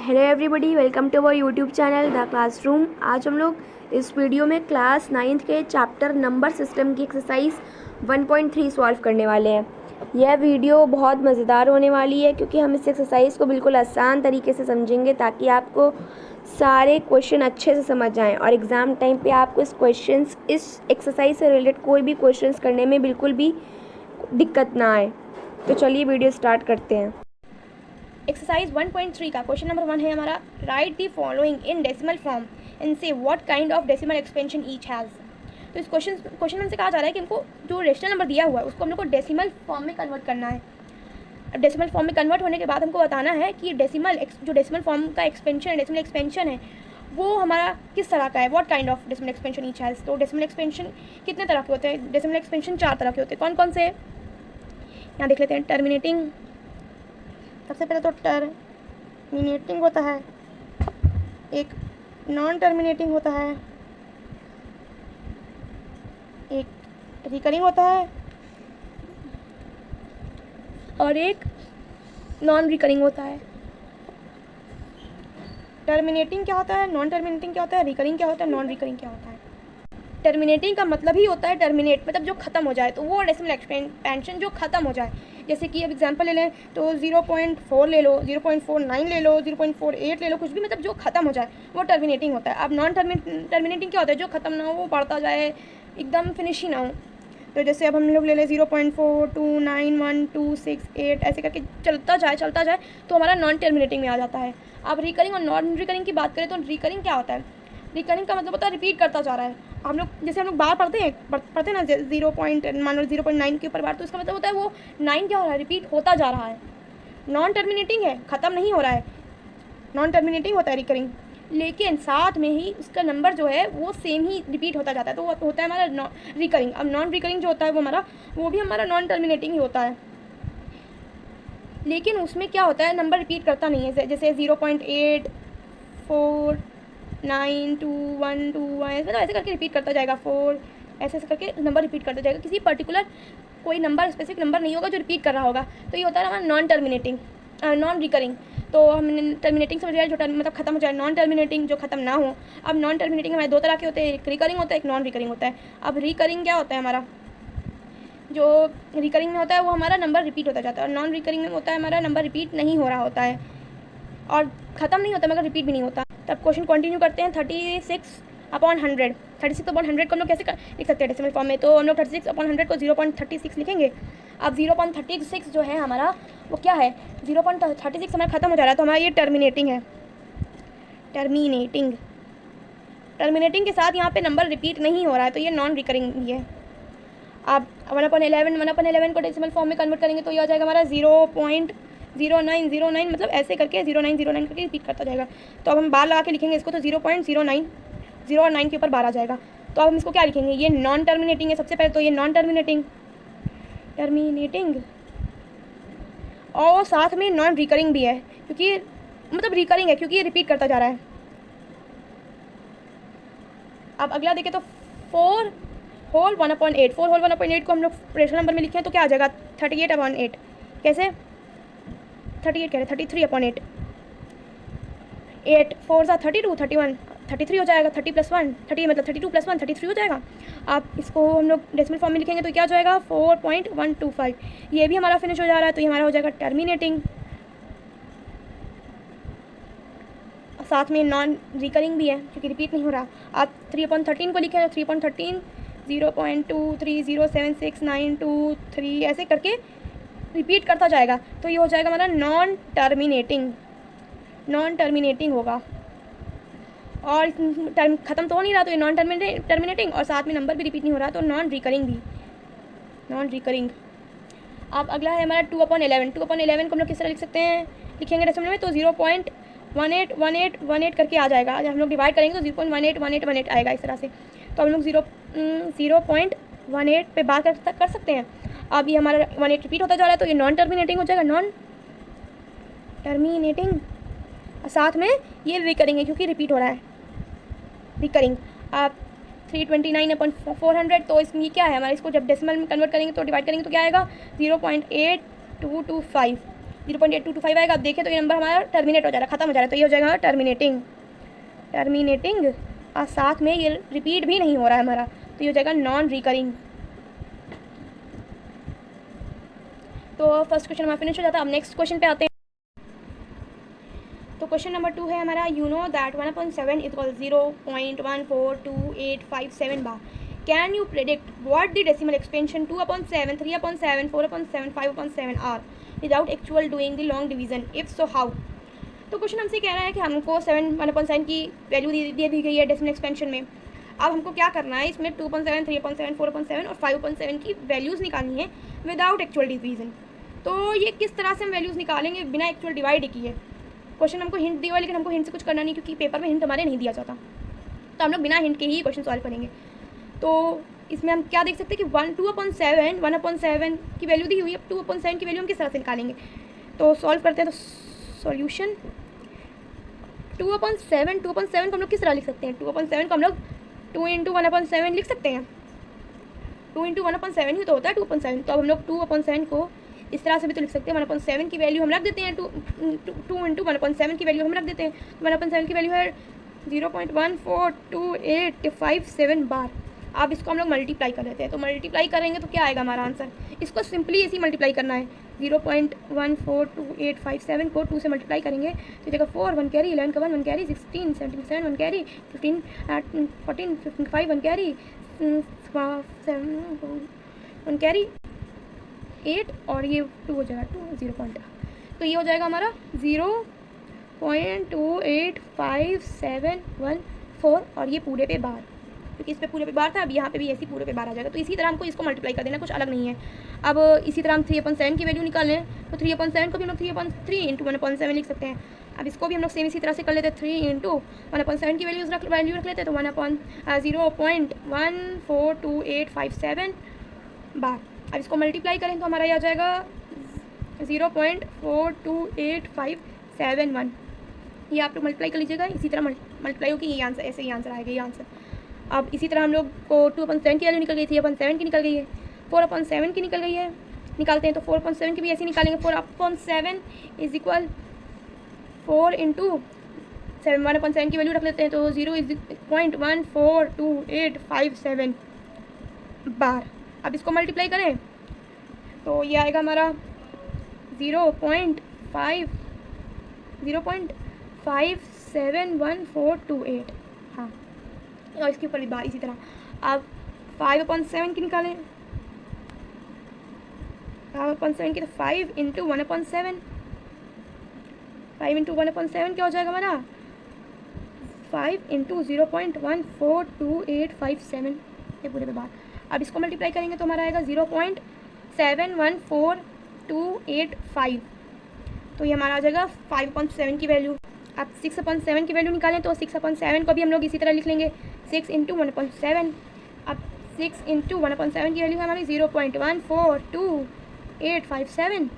Hello everybody, welcome to our YouTube channel the classroom. आज हम लोग इस वीडियो में क्लास 9th के चैप्टर नंबर सिस्टम की एक्सरसाइज 1.3 सॉल्व करने वाले हैं। यह वीडियो बहुत मज़ेदार होने वाली है क्योंकि हम इस एक्सरसाइज को बिल्कुल आसान तरीके से समझेंगे ताकि आपको सारे क्वेश्चन अच्छे से समझ आएँ और एग्ज़ाम टाइम पे आपको इस एक्सरसाइज से रिलेटेड कोई भी क्वेश्चंस करने में बिल्कुल भी दिक्कत ना आए। तो चलिए वीडियो स्टार्ट करते हैं। एक्सरसाइज 1.3 का क्वेश्चन नंबर 1 है हमारा, write the following in decimal form and say what kind of decimal expansion each has. तो इस क्वेश्चन हमसे कहा जा रहा है कि हमको जो रेशनल नंबर दिया हुआ है उसको हम लोग को डेसिमल फॉर्म में कन्वर्ट करना है। डेसिमल फॉर्म में कन्वर्ट होने के बाद हमको बताना है कि जो डेसिमल फॉर्म का डेसिमल एक्सपेंशन है वो हमारा किस तरह का है, what kind of decimal expansion each has. तो डेसिमल एक्सपेंशन कितने तरह के होते हैं? डेसिमल एक्सपेंशन 4 तरह के होते हैं। कौन कौन से? यहाँ देख लेते हैं। टर्मिनेटिंग, सबसे पहले तो टर्मिनेटिंग होता है, एक नॉन टर्मिनेटिंग होता है, एक रिकरिंग होता है और एक नॉन रिकरिंग होता है। टर्मिनेटिंग क्या होता है, नॉन टर्मिनेटिंग क्या होता है, रिकरिंग क्या होता है, नॉन रिकरिंग क्या होता है। टर्मिनेटिंग का मतलब ही होता है टर्मिनेट, मतलब जो ख़त्म हो जाए, तो वो डेसिमल एक्सपेंशन जो ख़त्म हो जाए। जैसे कि अब एग्जांपल ले लें तो 0.4 ले लो, 0.49 ले लो, 0.48 ले लो, कुछ भी मतलब जो ख़त्म हो जाए वो टर्मिनेटिंग होता है। अब नॉन टर्मिनेटिंग क्या होता है? जो ख़त्म ना हो, वो बढ़ता जाए, एकदम फिनिश ही ना हो। तो जैसे अब हम लोग ले लें 0.429126 ऐसे करके चलता जाए तो हमारा नॉन टर्मिनेटिंग में आ जाता है। अब रिकरिंग और नॉन रिकरिंग की बात करें तो रिकरिंग क्या होता है? रिकरिंग का मतलब होता है रिपीट करता जा रहा है। हम लोग बार पढ़ते हैं ना, 0.9 के ऊपर बार, तो इसका मतलब होता है वो 9 क्या हो रहा है, रिपीट होता जा रहा है। नॉन टर्मिनेटिंग है, ख़त्म नहीं हो रहा है, नॉन टर्मिनेटिंग होता है रिकरिंग, लेकिन साथ में ही उसका नंबर जो है वो सेम ही रिपीट होता जाता है, तो वो होता है हमारा रिकरिंग। अब नॉन रिकरिंग जो होता है वो भी हमारा नॉन टर्मिनेटिंग ही होता है, लेकिन उसमें क्या होता है, नंबर रिपीट करता नहीं है। जैसे 0.8492121 मतलब ऐसे करके रिपीट करता जाएगा, 4 ऐसे करके नंबर रिपीट करता जाएगा। किसी पर्टिकुलर कोई नंबर, स्पेसिफिक नंबर नहीं होगा जो रिपीट कर रहा होगा। तो ये होता है हमारा नॉन रिकरिंग। तो हम टर्मिनेटिंग समझ रहे हैं, जो मतलब खत्म हो जाए, नॉन टर्मिनेटिंग जो खत्म ना हो। अब नॉन टर्मिनेटिंग हमारे 2 तरह के होते हैं, एक रिकरिंग होता है, एक नॉन रिकरिंग होता है। अब रिकरिंग क्या होता है हमारा? जो रिकरिंग में होता है वो हमारा नंबर रिपीट होता जाता है, और नॉन रिकरिंग में होता है हमारा नंबर रिपीट नहीं हो रहा होता है और ख़त्म नहीं होता मगर रिपीट भी नहीं होता। तब क्वेश्चन कंटिन्यू करते हैं। 36/100 को हम लोग कैसे लिख सकते हैं डेसिमल फॉर्म में? तो हम लोग 36/100 को 0.36 लिखेंगे। अब 0.36 जो है हमारा वो क्या है? 0.36 हमारा ख़त्म हो जा रहा है, तो हमारा ये टर्मिनेटिंग है। टर्मिनेटिंग के साथ यहाँ पे नंबर रिपीट नहीं हो रहा है, तो ये नॉन रिकरिंग भी है। आप 1/11 को डेसिमल फॉर्म में कन्वर्ट करेंगे तो ये आ जाएगा हमारा 0.0909, मतलब ऐसे करके 0.0909 करके रिपीट करता जाएगा। तो अब हम बार लगा के लिखेंगे इसको, तो 0.09 0 और 9 के ऊपर बार आ जाएगा। तो अब हम इसको क्या लिखेंगे? ये नॉन टर्मिनेटिंग है सबसे पहले, तो ये नॉन टर्मिनेटिंग और साथ में नॉन रिकरिंग भी है, क्योंकि मतलब रिकरिंग है क्योंकि ये रिपीट करता जा रहा है। अब अगला देखें तो 4 होल 1/8 को हम लोग रेशनल नंबर में लिखें तो क्या आ जाएगा? 38/8। कैसे? 38 कह रहे, 33/8। 8 4 32 31 33 हो जाएगा। 30 + 1 30 मतलब 32 + 1 33 हो जाएगा। आप इसको हम लोग डेसिमल फॉर्म में लिखेंगे तो क्या हो जाएगा? 4.125। ये भी हमारा फिनिश हो जा रहा है, तो ये हमारा हो जाएगा टर्मिनेटिंग, साथ में नॉन रिकरिंग भी है क्योंकि रिपीट नहीं हो रहा। आप 3/13 को लिखें तो 3/13 0.23076923 ऐसे करके रिपीट करता जाएगा, तो ये हो जाएगा हमारा नॉन टर्मिनेटिंग होगा। और ख़त्म तो हो नहीं रहा, तो ये नॉन टर्मिनेटिंग और साथ में नंबर भी रिपीट नहीं हो रहा, तो नॉन रिकरिंग। अब अगला है हमारा 2/11 को हम लोग किस तरह लिख सकते हैं? लिखेंगे डेसिमल में तो 0.181818 करके आ जाएगा। जब हम लोग डिवाइड करेंगे तो 0.181818 आएगा इस तरह से। तो हम लोग 0.18 पे बात कर सकते हैं। अब ये हमारा 18 रिपीट होता जा रहा है, तो ये नॉन टर्मिनेटिंग हो जाएगा, नॉन टर्मिनेटिंग, साथ में ये रिकरिंग है क्योंकि रिपीट हो रहा है, रिकरिंग। आप 329/400, तो इसमें क्या है हमारा? इसको जब डेसिमल में कन्वर्ट करेंगे तो डिवाइड करेंगे तो क्या आएगा? 0.8225 0.8225 आएगा। अब देखें तो ये नंबर हमारा टर्मिनेट हो जा रहा है, ख़त्म हो जा रहा है, तो ये हो जाएगा टर्मिनेटिंग और साथ में ये रिपीट भी नहीं हो रहा है हमारा, तो ये हो जाएगा नॉन रिकरिंग। तो फर्स्ट क्वेश्चन हमारा फिनिश हो जाता है। अब नेक्स्ट क्वेश्चन पे आते हैं। तो क्वेश्चन नंबर 2 है हमारा, you know that 1/7 equal 0.1428857 bar. Can you predict what the decimal expansion 2/7, 3/7, 4/7, 5/7 are without actual doing the long division, if so how. तो क्वेश्चन हमसे कह रहा है कि हमको 1/7 की वैल्यू दे दी गई है डेसिमल एक्सपेंशन में। अब हमको क्या करना है, इसमें 2/7, 3/7, 4/7 और 5/7 की वैल्यूज़ निकालनी है विदाउट एक्चुअल डिवीजन। तो ये किस तरह से हम वैल्यूज़ निकालेंगे बिना एक्चुअल डिवाइड किए। क्वेश्चन हमको हिंट दिया हुआ है, लेकिन हमको हिंट से कुछ करना नहीं, क्योंकि पेपर में हिंट हमारे नहीं दिया जाता, तो हम लोग बिना हिंट के ही क्वेश्चन सॉल्व करेंगे। तो इसमें हम क्या देख सकते हैं कि 1/7 की वैल्यू दी हुई है। 2/7 की वैल्यू हम किस तरह से निकालेंगे, तो सॉल्व करते हैं। तो सॉल्यूशन 2/7 को हम लोग किस तरह लिख सकते हैं। 2/7 को हम लोग 2 × 1/7 लिख सकते हैं। 2 × 1/7 ही तो होता है 2/7। तो अब हम लोग 2/7 को इस तरह से भी तो लिख सकते हैं। 1/7 की वैल्यू हम रख देते हैं, 2 × 1/7 की वैल्यू हम रख देते हैं। 1/7 की वैल्यू है 0.1428857 बार। अब इसको हम लोग मल्टीप्लाई कर लेते हैं। तो मल्टीप्लाई करेंगे तो क्या आएगा हमारा आंसर। इसको सिंपली ऐसे ही मल्टीप्लाई करना है। 0.1428857 को 2 से मल्टीप्लाई करेंगे तो जगह 4 1 कैरी, 11 का 1 1 कैरी, 16 77 1 कैरी, 15 14 55 1 कैरी, 7 1 कैरी, 8 और ये 2 हो जाएगा 2 0 पॉइंट। तो ये हो जाएगा हमारा 0.285714 और ये पूरे पे बार, क्योंकि इस पे पूरे पे बार था। अब यहाँ पे भी ऐसी पूरे पे बार आ जाएगा। तो इसी तरह हमको इसको मल्टीप्लाई कर देना, कुछ अलग नहीं है। अब इसी तरह हम 3/7 की वैल्यू निकालें तो 3/7 को भी हम लोग 3/3 × 1/7 लिख सकते हैं। अब इसको भी हम लोग सेम इसी तरह से कर लेते हैं। 3 × 1/7 की वैल्यू रख लेते हैं, तो 0.142857 बार। अब इसको मल्टीप्लाई करें तो हमारा ये आ जाएगा 0.428571। ये आप लोग मल्टीप्लाई कर लीजिएगा। इसी तरह मल्टीप्लाई होगी, ये आंसर ऐसे ही आंसर आएगा, ये आंसर। अब इसी तरह हम लोग को 2/7 की वैल्यू निकल गई, 3/7 की निकल गई है, 4/7 की निकल गई है। निकालते हैं तो 4/7 की भी ऐसे निकालेंगे। 4/7 इज इक्वल 4 × 1/7 की वैल्यू रख लेते हैं, तो 0.1428857 बार। अब इसको मल्टीप्लाई करें तो ये आएगा हमारा 0.571428। हाँ, और इसके ऊपर बार इसी तरह। अब 5/7 की निकालें। 5/7 की तो 5 × 1/7, 5 × 1/7 क्या हो जाएगा हमारा 5 × 0.142857, ये पूरे पे बार। अब इसको मल्टीप्लाई करेंगे तो हमारा आएगा 0.714285। तो ये हमारा आ जाएगा 5/7 की वैल्यू। अब 6/7 की वैल्यू निकालें तो 6/7 को भी हम लोग इसी तरह लिख लेंगे, 6 × 1/7। अब 6 × 1/7 की वैल्यू है हमारी 0.142857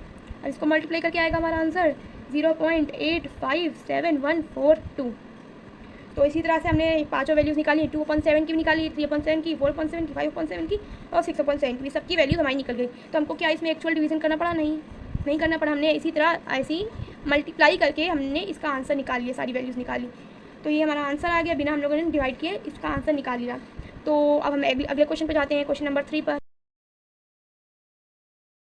और इसको मल्टीप्लाई करके आएगा हमारा आंसर 0.857142। तो इसी तरह से हमने पांचों वैल्यूज़ निकाली, 2/7 की भी निकाली, 3/7 की, 4/7 की, 5/7 की और 6/7 की, सबकी वैल्यूज़ हमारी निकल गई। तो हमको क्या इसमें एक्चुअल डिवीज़न करना पड़ा? नहीं करना पड़ा। हमने इसी तरह ऐसी मल्टीप्लाई करके हमने इसका आंसर निकाल लिया, सारी वैल्यूज़ निकाली। तो ये हमारा आंसर आ गया, बिना हम लोगों ने डिवाइड किए इसका आंसर निकाल लिया। तो अब हम अगले क्वेश्चन पर जाते हैं, क्वेश्चन नंबर 3 पर।